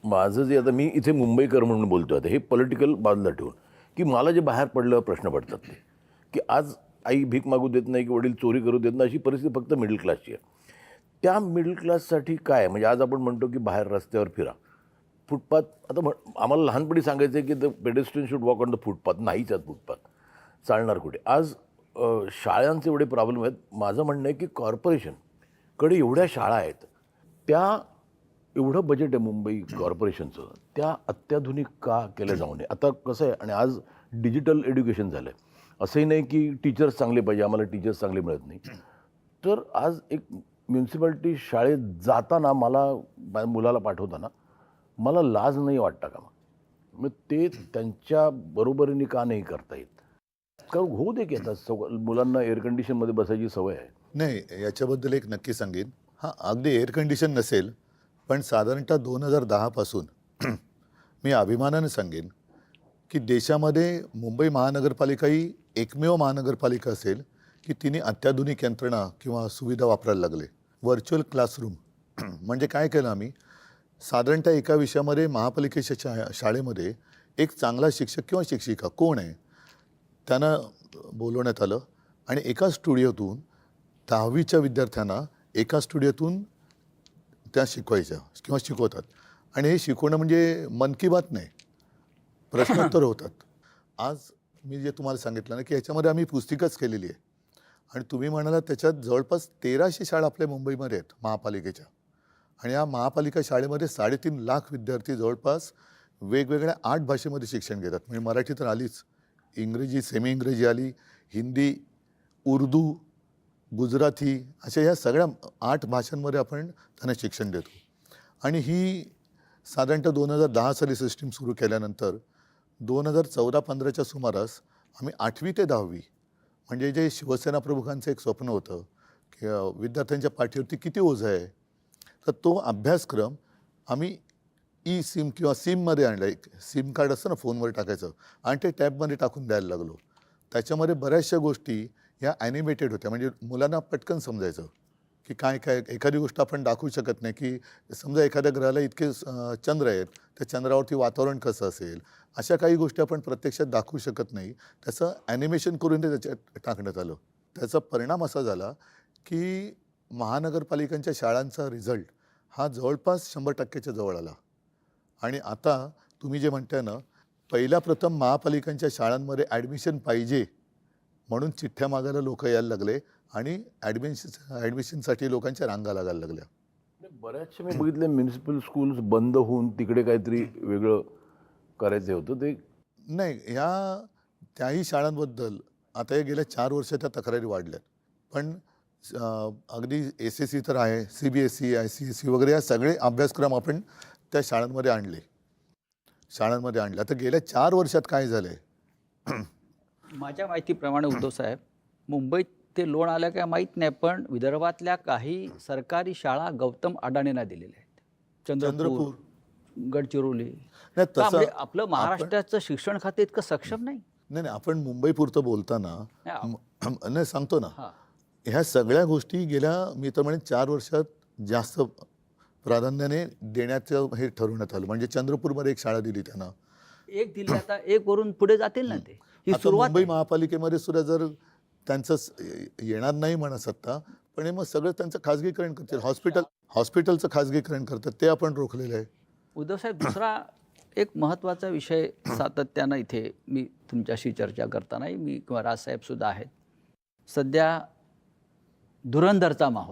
माझं जे आता मी इथे मुंबईकर म्हणून बोलतो आता हे पॉलिटिकल बाजूला ठेवून की मला जे बाहेर पडल्यावर प्रश्न पडतात ते की आज आई भीक मागू देत नाही की वडील चोरी करू देत नाही अशी परिस्थिती फक्त मिडल क्लासची आहे. त्या मिडल क्लाससाठी काय म्हणजे आज आपण म्हणतो की बाहेर रस्त्यावर फिरा फुटपाथ आता आम्हाला लहानपणी सांगायचं आहे की the pedestrian should walk on the footpath नाहीच आहेत फुटपाथ चालणार कुठे आज शाळांचे एवढे प्रॉब्लेम आहेत. माझं म्हणणं आहे की कॉर्पोरेशनकडे एवढ्या शाळा आहेत त्या एवढं बजेट आहे मुंबई कॉर्पोरेशनचं त्या अत्याधुनिक का केलं जाऊ नये. आता कसं आहे आणि आज डिजिटल एज्युकेशन झालं आहे असंही नाही की टीचर्स चांगले पाहिजे आम्हाला टीचर्स चांगले मिळत नाही. तर आज एक म्युन्सिपॅलिटी शाळेत जाताना मला मुलाला पाठवताना मला लाज नाही वाटता का मग ते त्यांच्या बरोबरीने का नाही करता येत कारण होऊ दे की आता मुलांना एअर कंडिशनमध्ये बसायची सवय आहे. नाही याच्याबद्दल एक नक्की सांगेन. हां अगदी एअर कंडिशन नसेल पण साधारणतः 2010 पासून मी अभिमानाने सांगेन की देशामध्ये मुंबई महानगरपालिका ही एकमेव महानगरपालिका असेल की तिने अत्याधुनिक यंत्रणा किंवा सुविधा वापरायला लागले. व्हर्च्युअल क्लासरूम म्हणजे काय केलं आम्ही साधारणतः एका विषयामध्ये महापालिकेच्या शाळेमध्ये एक चांगला शिक्षक किंवा शिक्षिका कोण आहे त्यांना बोलवण्यात आलं आणि एका स्टुडिओतून 10वीच्या विद्यार्थ्यांना एका स्टुडिओतून त्या शिकवायच्या किंवा शिकवतात आणि हे शिकवणं म्हणजे मन की बात नाही प्रश्नोत्तर होतात. आज मी जे तुम्हाला सांगितलं ना की याच्यामध्ये आम्ही पुस्तिकाच केलेली आहे आणि तुम्ही म्हणाला त्याच्यात जवळपास 1300 शाळा आपल्या मुंबईमध्ये आहेत महापालिकेच्या आणि या महापालिका शाळेमध्ये 3.5 लाख विद्यार्थी जवळपास वेगवेगळ्या 8 भाषेमध्ये शिक्षण घेतात. म्हणजे मराठी तर आलीच इंग्रजी सेमी इंग्रजी आली हिंदी उर्दू गुजराती अशा ह्या सगळ्या 8 भाषांमध्ये आपण त्यांना शिक्षण देतो. आणि ही साधारणतः 2010 साली सिस्टीम सुरू केल्यानंतर 2014-15च्या सुमारास आम्ही 8वी ते 10वी म्हणजे जे शिवसेना प्रमुखांचं एक स्वप्न होतं की विद्यार्थ्यांच्या पाठीवरती किती ओझं आहे तर तो अभ्यासक्रम आम्ही ई सिम किंवा सिममध्ये आणला. एक सिम कार्ड असतं ना फोनवर टाकायचं आणि ते टॅबमध्ये टाकून द्यायला लागलो. त्याच्यामध्ये बऱ्याचशा गोष्टी ह्या ॲनिमेटेड होत्या म्हणजे मुलांना पटकन समजायचं की काय काय एखादी गोष्ट आपण दाखवू शकत नाही की समजा एखाद्या ग्रहाला इतके चंद्र आहेत त्या चंद्रावरती वातावरण कसं असेल अशा काही गोष्टी आपण प्रत्यक्षात दाखवू शकत नाही. त्याचं ॲनिमेशन करून ते त्याच्यात टाकण्यात आलं. त्याचा परिणाम असा झाला की महानगरपालिकांच्या शाळांचा रिझल्ट हा जवळपास 100%च्या जवळ आला. आणि आता तुम्ही जे म्हणताय ना पहिल्या प्रथम महापालिकांच्या शाळांमध्ये ॲडमिशन पाहिजे म्हणून चिठ्ठ्या मागायला लोक यायला लागले आणि ॲडमिशनसाठी लोकांच्या रांगा लागायला लागल्या. बऱ्याचशा मी बघितले म्युन्सिपल स्कूल्स बंद होऊन तिकडे काहीतरी वेगळं करायचं होतं ते नाही. ह्या त्याही शाळांबद्दल आता या गेल्या 4 वर्षाच्या तक्रारी वाढल्यात पण अगदी SSE तर आहे CBSE ICSE वगैरे या सगळे अभ्यासक्रम आपण त्या शाळांमध्ये आणले. आता गेल्या 4 वर्षात काय झालं आहे माझ्या माहितीप्रमाणे उद्धव साहेब मुंबईत ते लोन आलं काय माहीत नाही पण विदर्भातल्या काही सरकारी शाळा गौतम अडाणींना दिलेल्या आहेत. चंद्रपूर गडचिरोली म्हणजे आपलं महाराष्ट्राचं शिक्षण खाते इतकं सक्षम नाही. नाही आपण मुंबई पुरतं बोलताना नाही सांगतो ना ह्या सगळ्या गोष्टी गेल्या मी तर म्हणे 4 वर्षात जास्त प्राधान्याने देण्याचं हे ठरवण्यात आलं. म्हणजे चंद्रपूरमध्ये एक शाळा दिली त्यांना एक दिली आता एक वरून पुढे जातील ना ते ही आता सुरुवात. मुंबई महापालिकेमध्ये सुद्धा जर त्यांचं येणार नाही म्हणा सत्ता पण मग सगळं त्यांचं खाजगीकरण करतील. हॉस्पिटलचं खाजगीकरण करतात ते आपण रोखलेलं आहे. उद्धव साहेब दुसरा एक महत्त्वाचा विषय सातत्यानं इथे मी तुमच्याशी चर्चा करतानाही मी किंवा राजसाहेबसुद्धा आहेत. सध्या धुरंधरचा माहोल